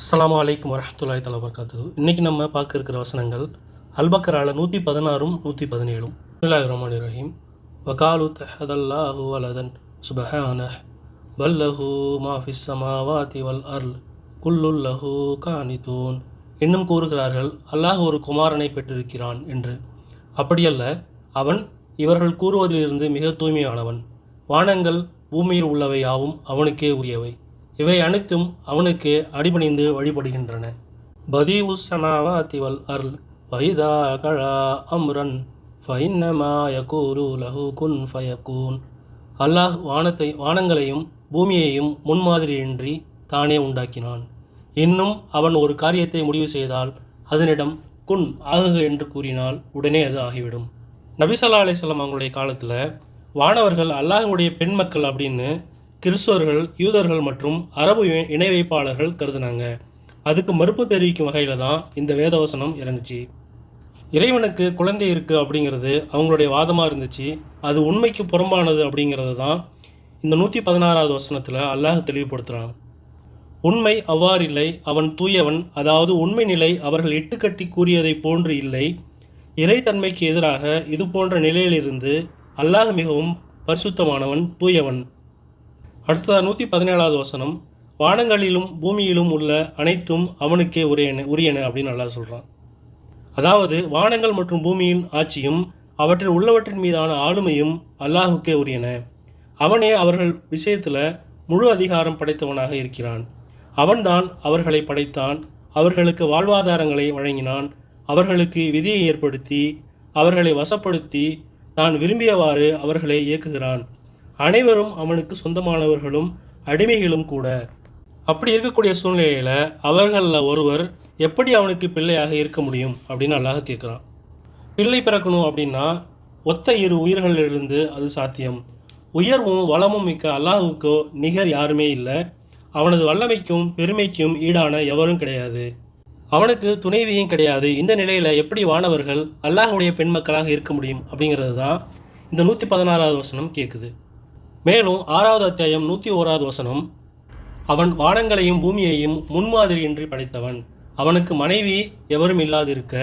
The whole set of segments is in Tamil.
அஸ்ஸலாமு அலைக்கும் வரஹ்மத்துல்லாஹி தஆலா வபரகாத்துஹு. இன்றைக்கி நம்ம பார்க்க இருக்கிற வசனங்கள் அல்-பக்ரால 116 117. பிஸ்மில்லாஹிர் ரஹ்மானிர் ரஹீம். வகாலு தஹதல்லாஹு வலதன் சுப்ஹானஹு பல் லஹு மா ஃபிஸ் ஸமாவாதி வல் அர்ல் குல்லுல் லஹு கானிதூன். இன்னும் கூறுகிறார்கள், அல்லாஹ் ஒரு குமாரனை பெற்றிருக்கிறான் என்று. அப்படியல்ல, அவன் இவர்கள் கூறுவதிலிருந்து மிக தூய்மையானவன். வானங்கள் பூமியில் உள்ளவை யாவும் அவனுக்கே உரியவை. இவை அனைத்தும் அவனுக்கு அடிபணிந்து வழிபடுகின்றன. பதீஉஸ் ஸமாவாதி வல் அர்ல் வைதா கழா அம்ரன் ஃபஇன்னமா யகூலு லஹு குன் ஃபயகூன். அல்லாஹ் வானங்களையும் பூமியையும் முன்மாதிரியின்றி தானே உண்டாக்கினான். இன்னும் அவன் ஒரு காரியத்தை முடிவு செய்தால் அதனிடம் குன் ஆகுக என்று கூறினால் உடனே அது ஆகிவிடும். நபி ஸல்லல்லாஹு அலைஹி வஸல்லம் அவங்களுடைய காலத்தில் வானவர்கள் அல்லாஹ்வுடைய பெண் மக்கள் அப்படின்னு கிறிஸ்தவர்கள், யூதர்கள் மற்றும் அரபு இணை வைப்பாளர்கள் கருதுனாங்க. அதுக்கு மறுப்பு தெரிவிக்கும் வகையில் தான் இந்த வேதவசனம் இறங்குச்சு. இறைவனுக்கு குழந்தை இருக்குது அப்படிங்கிறது அவங்களுடைய வாதமாக இருந்துச்சு. அது உண்மைக்கு புறம்பானது அப்படிங்கிறது தான் இந்த 116வது வசனத்தில் அல்லாஹ் தெளிவுபடுத்துகிறான். உண்மை அவ்வாறில்லை, அவன் தூயவன். அதாவது உண்மை நிலை அவர்கள் இட்டுக்கட்டி கூறியதை போன்று இல்லை. இறைத்தன்மைக்கு எதிராக இது போன்ற நிலையிலிருந்து அல்லாஹ் மிகவும் பரிசுத்தமானவன், தூயவன். அடுத்ததாக 117வது வசனம், வானங்களிலும் பூமியிலும் உள்ள அனைத்தும் அவனுக்கே உரியன அப்படின்னு அல்லாஹ் சொல்கிறான். அதாவது வானங்கள் மற்றும் பூமியின் ஆட்சியும் அவற்றில் உள்ளவற்றின் மீதான ஆளுமையும் அல்லாஹுக்கே உரியன. அவனே அவர்கள் விஷயத்தில் முழு அதிகாரம் படைத்தவனாக இருக்கிறான். அவன்தான் அவர்களை படைத்தான், அவர்களுக்கு வாழ்வாதாரங்களை வழங்கினான், அவர்களுக்கு விதியை ஏற்படுத்தி அவர்களை வசப்படுத்தி தான் விரும்பியவாறு அவர்களை இயக்குகிறான். அனைவரும் அவனுக்கு சொந்தமானவர்களும் அடிமைகளும் கூட. அப்படி இருக்கக்கூடிய சூழ்நிலையில் அவர்களில் ஒருவர் எப்படி அவனுக்கு பிள்ளையாக இருக்க முடியும் அப்படின்னு அல்லாஹ் கேட்குறான். பிள்ளை பிறக்கணும் அப்படின்னா ஒத்த இரு உயிர்களிலிருந்து அது சாத்தியம். உயர்வும் வளமும் மிக்க அல்லாஹுக்கோ நிகர் யாருமே இல்லை. அவனது வல்லமைக்கும் பெருமைக்கும் ஈடான எவரும் கிடையாது. அவனுக்கு துணைவியும் கிடையாது. இந்த நிலையில் எப்படி வானவர்கள் அல்லாஹுடைய பெண் மக்களாக இருக்க முடியும் அப்படிங்கிறது தான் இந்த 116வது வசனம் கேட்குது. மேலும் 6வது அத்தியாயம் 101வது வசனம், அவன் வானங்களையும் பூமியையும் முன்மாதிரியின்றி படைத்தவன். அவனுக்கு மனைவி எவரும் இல்லாதிருக்க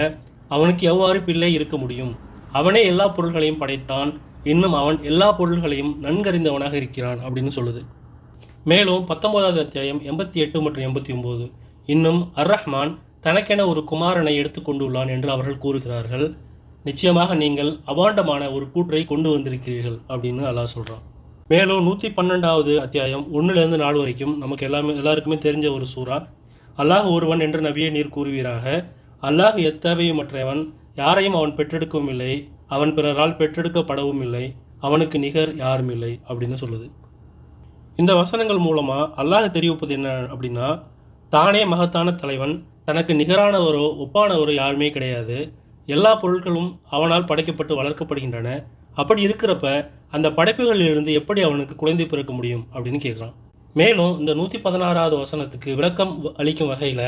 அவனுக்கு எவ்வாறு பிள்ளை இருக்க முடியும்? அவனே எல்லா பொருள்களையும் படைத்தான். இன்னும் அவன் எல்லா பொருள்களையும் நன்கறிந்தவனாக இருக்கிறான் அப்படின்னு சொல்லுது. மேலும் 19வது அத்தியாயம் 88 மற்றும் 89, இன்னும் அர்-ரஹ்மான் தனக்கென ஒரு குமாரனை எடுத்து கொண்டுள்ளான் என்று அவர்கள் கூறுகிறார்கள். நிச்சயமாக நீங்கள் அபாண்டமான ஒரு கூற்றை கொண்டு வந்திருக்கிறீர்கள் அப்படின்னு அல்லாஹ் சொல்கிறான். மேலும் 112வது அத்தியாயம் 1லேருந்து 4 வரைக்கும் நமக்கு எல்லாருக்குமே தெரிஞ்ச ஒரு சூறா. அல்லாஹ் ஒருவன் என்று நபியை நீர் கூறுவீராக. அல்லாஹ் எத்தேவையுமற்றவன், யாரையும் அவன் பெற்றெடுக்கவும் இல்லை, அவன் பிறரால் பெற்றெடுக்கப்படவும் இல்லை, அவனுக்கு நிகர் யாரும் இல்லை அப்படின்னு சொல்லுது. இந்த வசனங்கள் மூலமாக அல்லாஹ் தெரிவிப்பது என்ன அப்படின்னா, தானே மகத்தான தலைவன், தனக்கு நிகரானவரோ ஒப்பானவரோ யாருமே கிடையாது. எல்லா பொருட்களும் அவனால் படைக்கப்பட்டு வளர்க்கப்படுகின்றன. அப்படி இருக்கிறப்ப அந்த படைப்புகளிலிருந்து எப்படி அவனுக்கு குழந்தை பிறக்க முடியும் அப்படின்னு கேட்குறான். மேலும் இந்த 116வது வசனத்துக்கு விளக்கம் அளிக்கும் வகையில்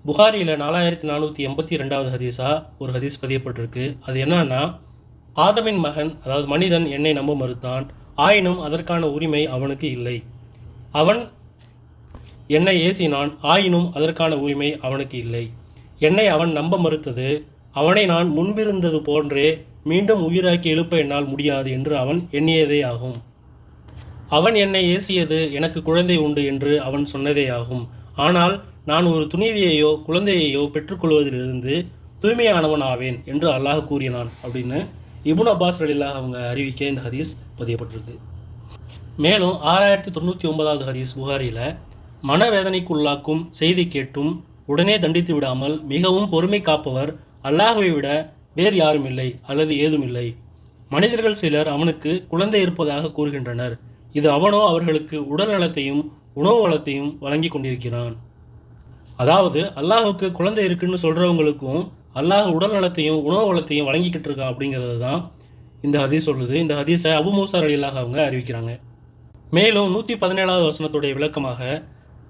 புகாரியில் 4482வது ஹதீஸாக ஒரு ஹதீஸ் பதியப்பட்டிருக்கு. அது என்னன்னா, ஆதமின் மகன் அதாவது மனிதன் என்னை நம்ப மறுத்தான், ஆயினும் அதற்கான உரிமை அவனுக்கு இல்லை. அவன் என்னை ஏசினான், ஆயினும் அதற்கான உரிமை அவனுக்கு இல்லை. என்னை அவன் நம்ப மறுத்தது, அவனை நான் முன்பிருந்தது போன்றே மீண்டும் உயிராக்கி எழுப்ப என்னால் முடியாது என்று அவன் எண்ணியதே ஆகும். அவன் என்னை ஏசியது எனக்கு குழந்தை உண்டு என்று அவன் சொன்னதே ஆகும். ஆனால் நான் ஒரு துணிவியையோ குழந்தையையோ பெற்றுக்கொள்வதிலிருந்து தூய்மையானவன் ஆவேன் என்று அல்லாஹ் கூறினான் அப்படின்னு இப்னு அப்பாஸ் ரலியல்லாஹு அவங்க அறிவிக்க இந்த ஹதீஸ் பதியப்பட்டிருக்கு. மேலும் 6099வது ஹதீஸ் புகாரியில், மனவேதனைக்குள்ளாக்கும் செய்தி கேட்டும் உடனே தண்டித்து விடாமல் மிகவும் பொறுமை காப்பவர் அல்லாஹ்வை விட வேறு யாரும் இல்லை அல்லது ஏதும் இல்லை. மனிதர்கள் சிலர் அவனுக்கு குழந்தை இருப்பதாக கூறுகின்றனர். இது அவனோ அவர்களுக்கு உடல் நலத்தையும் உணவு வளத்தையும் வழங்கி கொண்டிருக்கிறான். அதாவது அல்லாஹுக்கு குழந்தை இருக்குன்னு சொல்கிறவங்களுக்கும் அல்லாஹ் உடல் நலத்தையும் உணவு வளத்தையும் வழங்கிக்கிட்டு இருக்கான் அப்படிங்கிறது தான் இந்த ஹதீஸ் சொல்லுது. இந்த ஹதீஸை அபு மூஸா ரலியல்லாஹு அவங்க அறிவிக்கிறாங்க. மேலும் 117வது வசனத்துடைய விளக்கமாக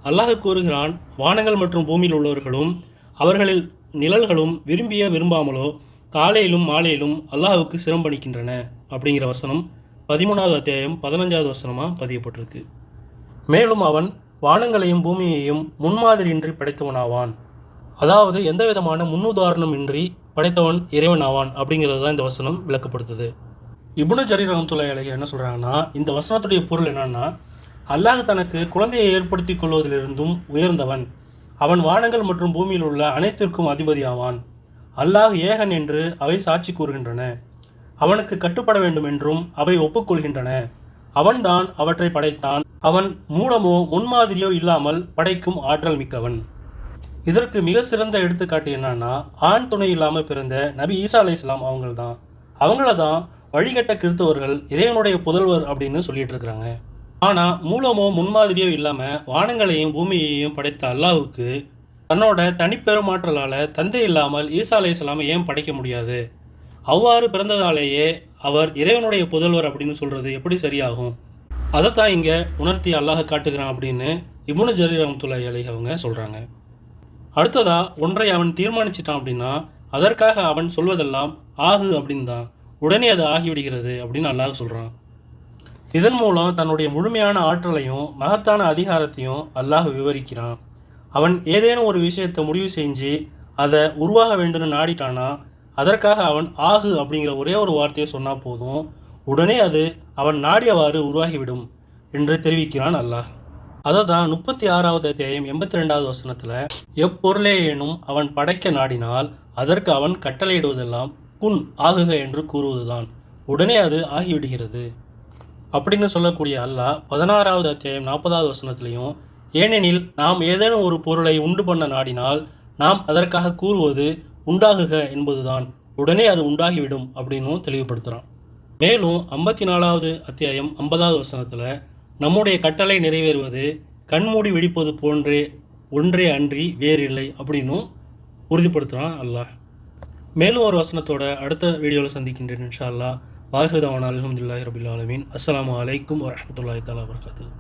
அல்லாஹ் கூறுகிறான், வானங்கள் மற்றும் பூமியில் உள்ளவர்களும் அவர்களில் நிழல்களும் விரும்பிய விரும்பாமலோ காலையிலும் மாலையிலும் அல்லாஹுக்கு சிரம்பணிக்கின்றன அப்படிங்கிற வசனம் 13வது அத்தியாயம் 15வது வசனமாக பதியப்பட்டிருக்கு. மேலும் அவன் வானங்களையும் பூமியையும் முன்மாதிரியின்றி படைத்தவனாவான். அதாவது எந்த விதமான முன்னுதாரணம் இன்றி படைத்தவன் இறைவன் ஆவான் அப்படிங்கிறது தான் இந்த வசனம் விளக்கப்படுத்துது. இப்னு ஜரீர் ரஹ்மத்துல்லாஹி அலைஹி என்ன சொல்கிறாங்கன்னா, இந்த வசனத்துடைய பொருள் என்னன்னா, அல்லாஹ் தனக்கு குழந்தையை ஏற்படுத்தி கொள்வதிலிருந்தும் உயர்ந்தவன். அவன் வானங்கள் மற்றும் பூமியில் உள்ள அனைத்திற்கும் அதிபதி ஆவான். அல்லாஹ் ஏகன் என்று அவை சாட்சி கூறுகின்றன. அவனுக்கு கட்டுப்பட வேண்டும் என்றும் அவை ஒப்புக்கொள்கின்றன. அவன்தான் அவற்றை படைத்தான். அவன் மூலமோ முன்மாதிரியோ இல்லாமல் படைக்கும் ஆற்றல் மிக்கவன். இதற்கு மிக சிறந்த எடுத்துக்காட்டு என்னன்னா, ஆண் துணை இல்லாமல் பிறந்த நபி ஈசா அலைஹிஸ்ஸலாம் அவங்கள தான் வழிகட்ட கிறிஸ்தவர்கள் இறைவனுடைய புதல்வர் அப்படின்னு சொல்லிட்டு இருக்கிறாங்க. ஆனால் மூலமோ முன்மாதிரியோ இல்லாமல் வானங்களையும் பூமியையும் படைத்த அல்லாஹுக்கு தன்னோட தனிப்பெருமாற்றலால் தந்தை இல்லாமல் ஈசா அலைஹிஸ்ஸலாமை ஏன் படைக்க முடியாது? அவ்வாறு பிறந்ததாலேயே அவர் இறைவனுடைய புதல்வர் அப்படின்னு சொல்கிறது எப்படி சரியாகும்? அதைத்தான் இங்கே உணர்த்தி அல்லாஹ் காட்டுகிறான் அப்படின்னு இப்னு ஜரீர் ரஹ்மத்துல்லாஹி அலைஹி அவங்க சொல்கிறாங்க. அடுத்ததாக ஒன்றை அவன் தீர்மானிச்சிட்டான் அப்படின்னா அதற்காக அவன் சொல்வதெல்லாம் ஆகு அப்படின்னு தான், உடனே அது ஆகிவிடுகிறது அப்படின்னு அல்லாஹ் சொல்கிறான். இதன் மூலம் தன்னுடைய முழுமையான ஆற்றலையும் மகத்தான அதிகாரத்தையும் அல்லாஹ் விவரிக்கிறான். அவன் ஏதேனும் ஒரு விஷயத்தை முடிவு செஞ்சு அதை உருவாக வேண்டும்னு நாடிட்டானா அதற்காக அவன் ஆகு அப்படிங்கிற ஒரே ஒரு வார்த்தையை சொன்னால் போதும், உடனே அது அவன் நாடியவாறு உருவாகிவிடும் என்று தெரிவிக்கிறான் அல்லாஹ். அதை தான் 36வது அத்தியாயம் 82வது வசனத்தில், எப்பொருளே எனும் அவன் படைக்க நாடினால் அதற்கு அவன் கட்டளையிடுவதெல்லாம் குன் ஆகுக என்று கூறுவதுதான், உடனே அது ஆகிவிடுகிறது அப்படின்னு சொல்லக்கூடிய அல்லாஹ் 16வது அத்தியாயம் 40வது வசனத்திலையும், ஏனெனில் நாம் ஏதேனும் ஒரு பொருளை உண்டு பண்ண நாடினால் நாம் அதற்காக கூறுவது உண்டாகுக என்பதுதான், உடனே அது உண்டாகிவிடும் அப்படின்னும் தெளிவுபடுத்துகிறான். மேலும் 54வது அத்தியாயம் 50வது வசனத்தில், நம்முடைய கட்டளை நிறைவேறுவது கண்மூடி வெடிப்பது போன்றே ஒன்றே அன்றி வேறில்லை அப்படின்னும் உறுதிப்படுத்துகிறான் அல்லாஹ். மேலும் ஒரு வசனத்தோட அடுத்த வீடியோவில் சந்திக்கின்றேன் இன்ஷா அல்லாஹ். வாஹிரு தஅவானா அல்ஹம்துலில்லாஹி ரபில் ஆலமீன். அஸ்ஸலாமு அலைக்கும் வரஹ்மத்துல்லாஹி தஆலா வபரகாத்துஹு.